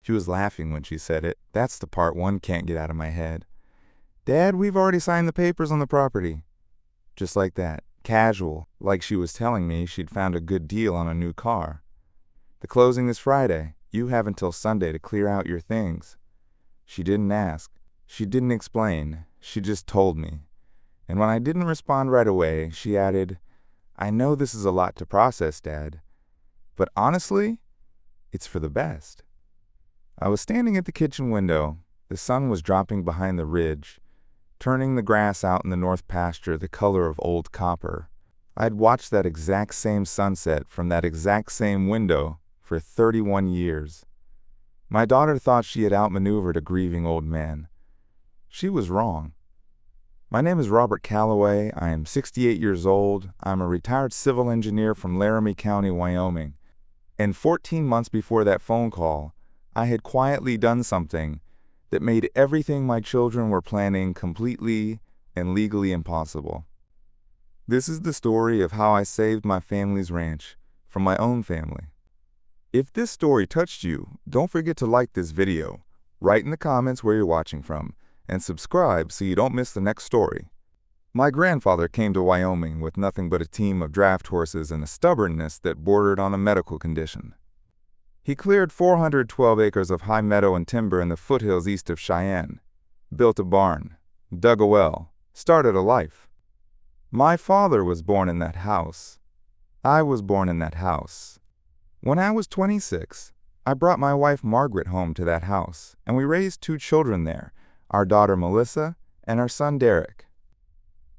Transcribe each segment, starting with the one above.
She was laughing when she said it. That's the part one can't get out of my head. "Dad, we've already signed the papers on the property." Just like that, casual, like she was telling me she'd found a good deal on a new car. "The closing is Friday. You have until Sunday to clear out your things." She didn't ask. She didn't explain. She just told me. And when I didn't respond right away, she added, "I know this is a lot to process, Dad, but honestly, it's for the best." I was standing at the kitchen window. The sun was dropping behind the ridge, turning the grass out in the north pasture the color of old copper. I had watched that exact same sunset from that exact same window for 31 years. My daughter thought she had outmaneuvered a grieving old man. She was wrong. My name is Robert Callaway. I am 68 years old. I'm a retired civil engineer from Laramie County, Wyoming. And 14 months before that phone call, I had quietly done something that made everything my children were planning completely and legally impossible. This is the story of how I saved my family's ranch from my own family. If this story touched you, don't forget to like this video, write in the comments where you're watching from, and subscribe so you don't miss the next story. My grandfather came to Wyoming with nothing but a team of draft horses and a stubbornness that bordered on a medical condition. He cleared 412 acres of high meadow and timber in the foothills east of Cheyenne, built a barn, dug a well, started a life. My father was born in that house. I was born in that house. When I was 26, I brought my wife Margaret home to that house, and we raised 2 children there, our daughter Melissa and our son Derek.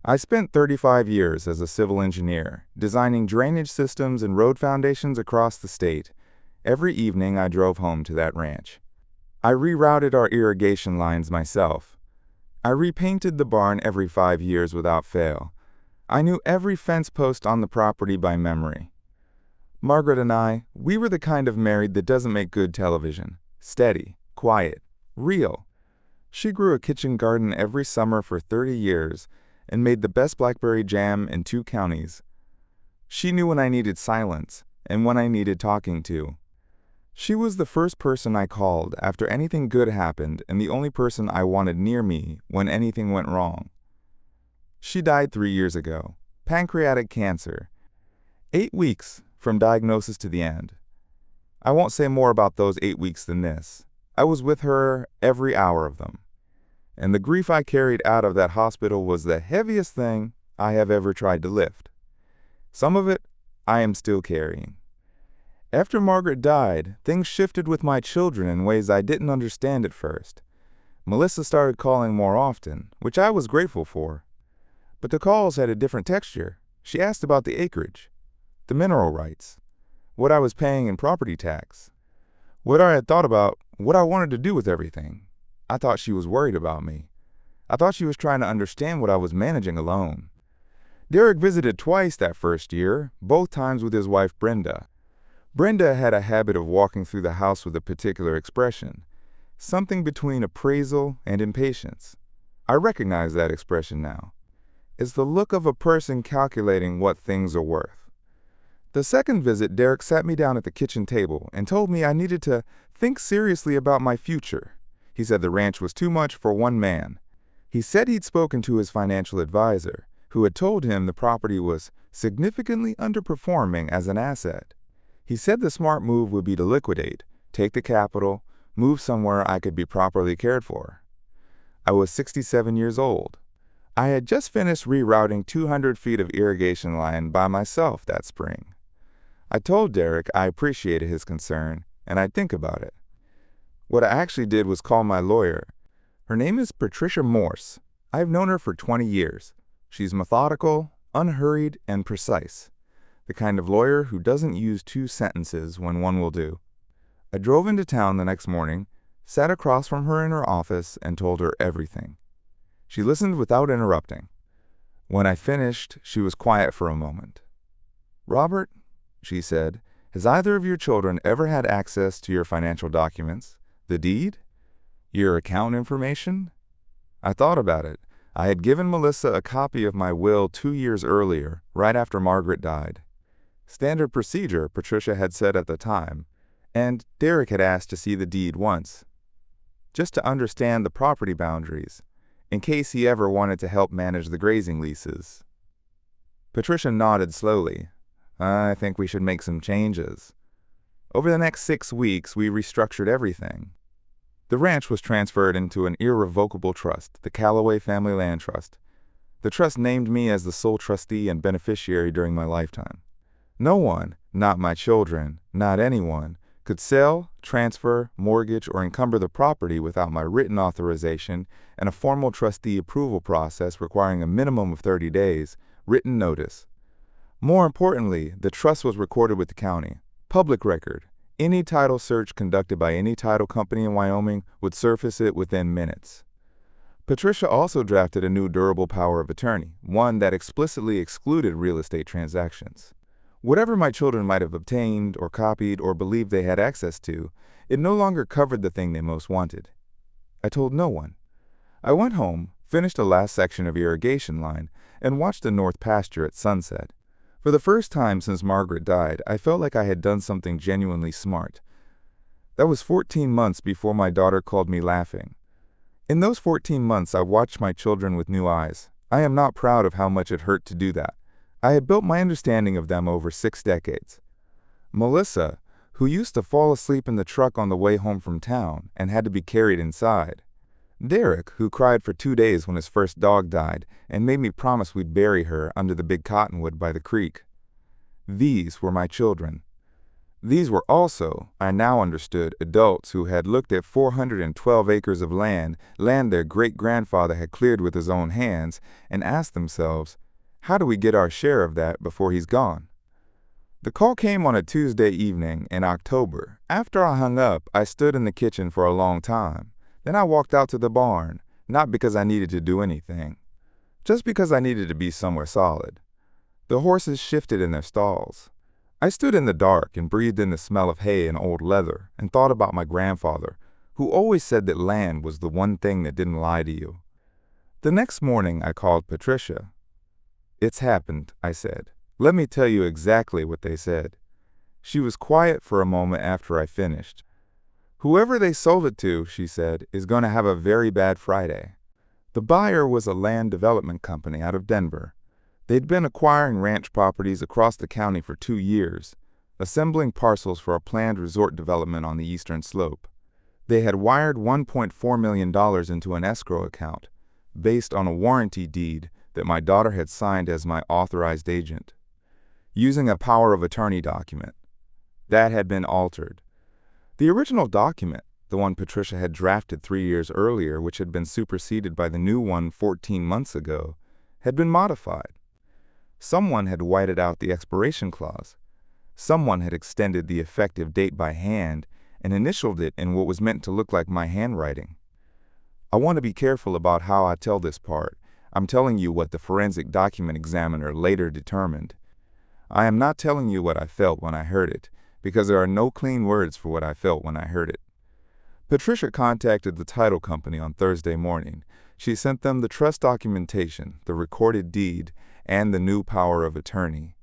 I spent 35 years as a civil engineer, designing drainage systems and road foundations across the state. Every evening I drove home to that ranch. I rerouted our irrigation lines myself. I repainted the barn every 5 years without fail. I knew every fence post on the property by memory. Margaret and I, we were the kind of married that doesn't make good television. Steady, quiet, real. She grew a kitchen garden every summer for 30 years and made the best blackberry jam in 2 counties. She knew when I needed silence and when I needed talking to. She was the first person I called after anything good happened and the only person I wanted near me when anything went wrong. She died 3 years ago. Pancreatic cancer. 8 weeks from diagnosis to the end. I won't say more about those 8 weeks than this. I was with her every hour of them. And the grief I carried out of that hospital was the heaviest thing I have ever tried to lift. Some of it I am still carrying. After Margaret died, things shifted with my children in ways I didn't understand at first. Melissa started calling more often, which I was grateful for. But the calls had a different texture. She asked about the acreage, the mineral rights, what I was paying in property tax, what I had thought about what I wanted to do with everything. I thought she was worried about me. I thought she was trying to understand what I was managing alone. Derek visited twice that first year, both times with his wife Brenda. Brenda had a habit of walking through the house with a particular expression, something between appraisal and impatience. I recognize that expression now. It's the look of a person calculating what things are worth. The second visit, Derek sat me down at the kitchen table and told me I needed to think seriously about my future. He said the ranch was too much for one man. He said he'd spoken to his financial advisor, who had told him the property was significantly underperforming as an asset. He said the smart move would be to liquidate, take the capital, move somewhere I could be properly cared for. I was 67 years old. I had just finished rerouting 200 feet of irrigation line by myself that spring. I told Derek I appreciated his concern and I'd think about it. What I actually did was call my lawyer. Her name is Patricia Morse. I've known her for 20 years. She's methodical, unhurried, and precise. The kind of lawyer who doesn't use 2 sentences when one will do. I drove into town the next morning, sat across from her in her office, and told her everything. She listened without interrupting. When I finished, she was quiet for a moment. "Robert," she said, "has either of your children ever had access to your financial documents, the deed, your account information?" I thought about it. I had given Melissa a copy of my will 2 years earlier, right after Margaret died. Standard procedure, Patricia had said at the time. And Derek had asked to see the deed once, just to understand the property boundaries, in case he ever wanted to help manage the grazing leases. Patricia nodded slowly. I think we should make some changes. Over the next 6 weeks, we restructured everything. The ranch was transferred into an irrevocable trust, the Callaway Family Land Trust. The trust named me as the sole trustee and beneficiary during my lifetime. No one, not my children, not anyone, could sell, transfer, mortgage, or encumber the property without my written authorization and a formal trustee approval process requiring a minimum of 30 days, written notice. More importantly, the trust was recorded with the county. Public record. Any title search conducted by any title company in Wyoming would surface it within minutes. Patricia also drafted a new durable power of attorney, one that explicitly excluded real estate transactions. Whatever my children might have obtained or copied or believed they had access to, it no longer covered the thing they most wanted. I told no one. I went home, finished the last section of irrigation line, and watched the north pasture at sunset. For the first time since Margaret died, I felt like I had done something genuinely smart. That was 14 months before my daughter called me laughing. In those 14 months, I watched my children with new eyes. I am not proud of how much it hurt to do that. I had built my understanding of them over 6 decades. Melissa, who used to fall asleep in the truck on the way home from town and had to be carried inside. Derek, who cried for 2 days when his first dog died and made me promise we'd bury her under the big cottonwood by the creek. These were my children. These were also, I now understood, adults who had looked at 412 acres of land their great-grandfather had cleared with his own hands, and asked themselves, how do we get our share of that before he's gone? The call came on a Tuesday evening in October. After I hung up, I stood in the kitchen for a long time. Then I walked out to the barn, not because I needed to do anything, just because I needed to be somewhere solid. The horses shifted in their stalls. I stood in the dark and breathed in the smell of hay and old leather and thought about my grandfather, who always said that land was the one thing that didn't lie to you. The next morning, I called Patricia. It's happened, I said. Let me tell you exactly what they said. She was quiet for a moment after I finished. Whoever they sold it to, she said, is going to have a very bad Friday. The buyer was a land development company out of Denver. They'd been acquiring ranch properties across the county for 2 years, assembling parcels for a planned resort development on the eastern slope. They had wired $1.4 million into an escrow account, based on a warranty deed that my daughter had signed as my authorized agent, using a power of attorney document. That had been altered. The original document, the one Patricia had drafted 3 years earlier, which had been superseded by the new one 14 months ago, had been modified. Someone had whited out the expiration clause. Someone had extended the effective date by hand and initialed it in what was meant to look like my handwriting. I want to be careful about how I tell this part. I'm telling you what the forensic document examiner later determined. I am not telling you what I felt when I heard it, because there are no clean words for what I felt when I heard it. Patricia contacted the title company on Thursday morning. She sent them the trust documentation, the recorded deed, and the new power of attorney.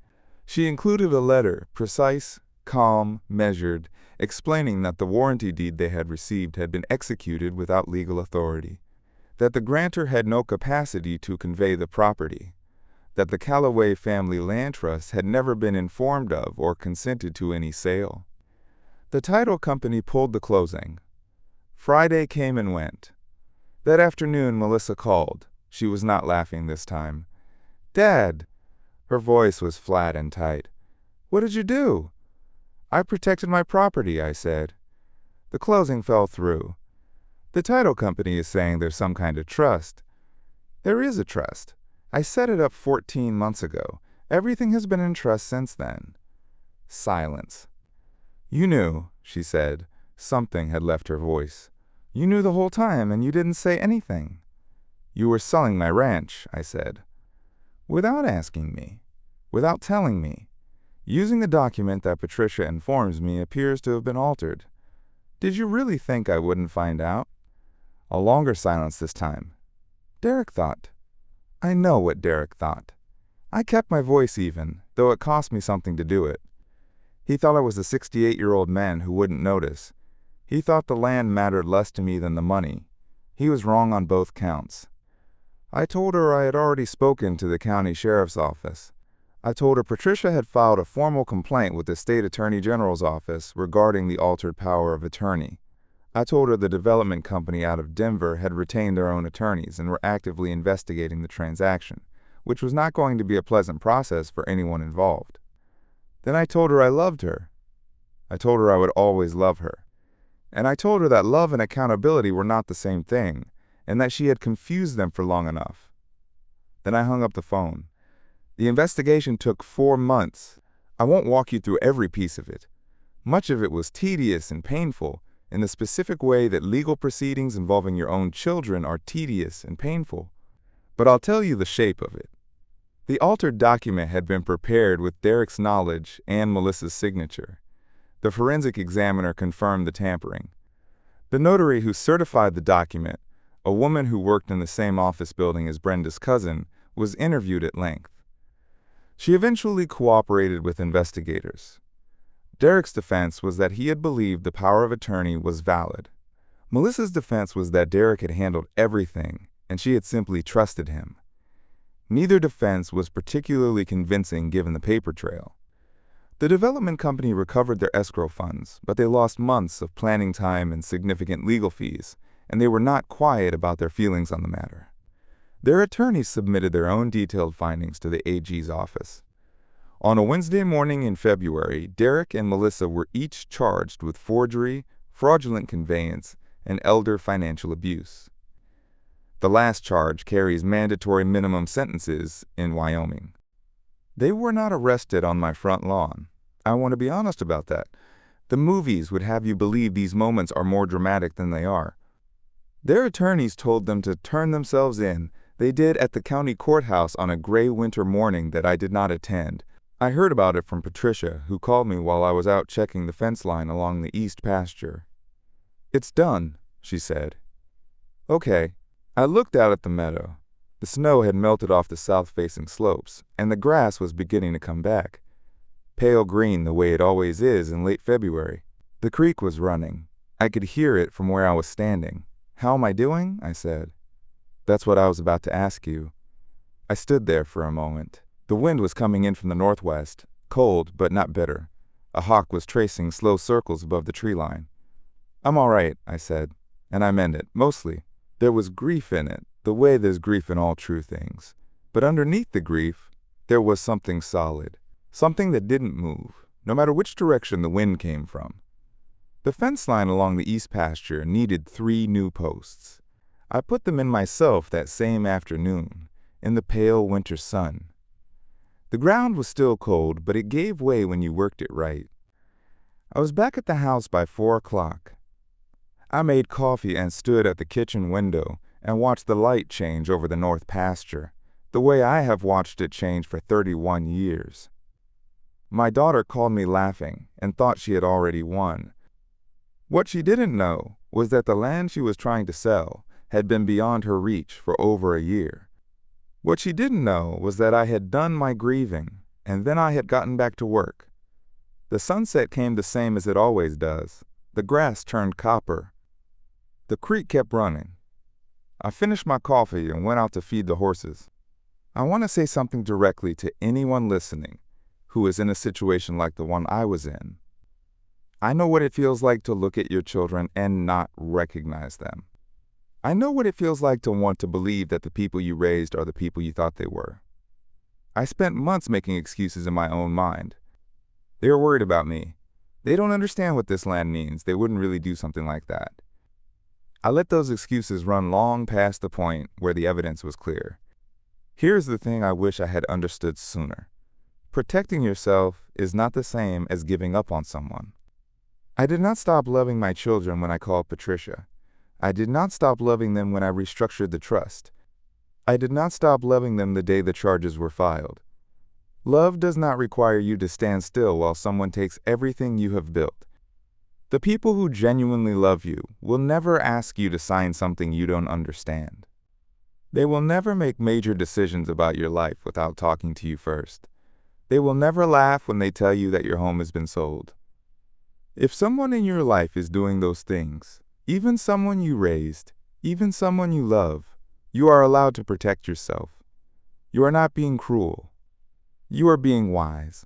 She included a letter, precise, calm, measured, explaining that the warranty deed they had received had been executed without legal authority, that the grantor had no capacity to convey the property, that the Callaway Family Land Trust had never been informed of or consented to any sale. The title company pulled the closing. Friday came and went. That afternoon, Melissa called. She was not laughing this time. Dad! Her voice was flat and tight. What did you do? I protected my property, I said. The closing fell through. The title company is saying there's some kind of trust. There is a trust. I set it up 14 months ago. Everything has been in trust since then. Silence. You knew, she said. Something had left her voice. You knew the whole time and you didn't say anything. You were selling my ranch, I said. Without asking me. Without telling me. Using the document that Patricia informs me appears to have been altered. Did you really think I wouldn't find out? A longer silence this time. Derek thought. I know what Derek thought. I kept my voice even, though it cost me something to do it. He thought I was a 68-year-old man who wouldn't notice. He thought the land mattered less to me than the money. He was wrong on both counts. I told her I had already spoken to the county sheriff's office. I told her Patricia had filed a formal complaint with the state attorney general's office regarding the altered power of attorney. I told her the development company out of Denver had retained their own attorneys and were actively investigating the transaction, which was not going to be a pleasant process for anyone involved. Then I told her I loved her. I told her I would always love her. And I told her that love and accountability were not the same thing, and that she had confused them for long enough. Then I hung up the phone. The investigation took 4 months. I won't walk you through every piece of it. Much of it was tedious and painful, in the specific way that legal proceedings involving your own children are tedious and painful. But I'll tell you the shape of it. The altered document had been prepared with Derek's knowledge and Melissa's signature. The forensic examiner confirmed the tampering. The notary who certified the document, a woman who worked in the same office building as Brenda's cousin, was interviewed at length. She eventually cooperated with investigators. Derek's defense was that he had believed the power of attorney was valid. Melissa's defense was that Derek had handled everything, and she had simply trusted him. Neither defense was particularly convincing given the paper trail. The development company recovered their escrow funds, but they lost months of planning time and significant legal fees, and they were not quiet about their feelings on the matter. Their attorneys submitted their own detailed findings to the AG's office. On a Wednesday morning in February, Derek and Melissa were each charged with forgery, fraudulent conveyance, and elder financial abuse. The last charge carries mandatory minimum sentences in Wyoming. They were not arrested on my front lawn. I want to be honest about that. The movies would have you believe these moments are more dramatic than they are. Their attorneys told them to turn themselves in. They did at the county courthouse on a gray winter morning that I did not attend. I heard about it from Patricia, who called me while I was out checking the fence line along the east pasture. "It's done," she said. "Okay." I looked out at the meadow. The snow had melted off the south-facing slopes, and the grass was beginning to come back. Pale green the way it always is in late February. The creek was running. I could hear it from where I was standing. "How am I doing?" I said. "That's what I was about to ask you." I stood there for a moment. The wind was coming in from the northwest, cold but not bitter. A hawk was tracing slow circles above the tree line. "I'm all right," I said, and I meant it, mostly. There was grief in it, the way there's grief in all true things. But underneath the grief, there was something solid, something that didn't move, no matter which direction the wind came from. The fence line along the east pasture needed 3 new posts. I put them in myself that same afternoon, in the pale winter sun. The ground was still cold, but it gave way when you worked it right. I was back at the house by 4 o'clock. I made coffee and stood at the kitchen window and watched the light change over the north pasture, the way I have watched it change for 31 years. My daughter called me laughing and thought she had already won. What she didn't know was that the land she was trying to sell had been beyond her reach for over a year. What she didn't know was that I had done my grieving, and then I had gotten back to work. The sunset came the same as it always does. The grass turned copper. The creek kept running. I finished my coffee and went out to feed the horses. I want to say something directly to anyone listening who is in a situation like the one I was in. I know what it feels like to look at your children and not recognize them. I know what it feels like to want to believe that the people you raised are the people you thought they were. I spent months making excuses in my own mind. They were worried about me. They don't understand what this land means. They wouldn't really do something like that. I let those excuses run long past the point where the evidence was clear. Here's the thing I wish I had understood sooner. Protecting yourself is not the same as giving up on someone. I did not stop loving my children when I called Patricia. I did not stop loving them when I restructured the trust. I did not stop loving them the day the charges were filed. Love does not require you to stand still while someone takes everything you have built. The people who genuinely love you will never ask you to sign something you don't understand. They will never make major decisions about your life without talking to you first. They will never laugh when they tell you that your home has been sold. If someone in your life is doing those things, even someone you raised, even someone you love, you are allowed to protect yourself. You are not being cruel. You are being wise.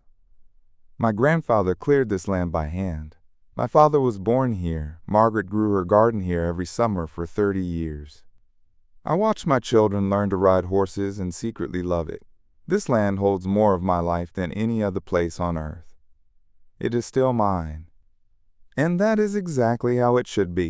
My grandfather cleared this land by hand. My father was born here. Margaret grew her garden here every summer for 30 years. I watched my children learn to ride horses and secretly love it. This land holds more of my life than any other place on earth. It is still mine. And that is exactly how it should be.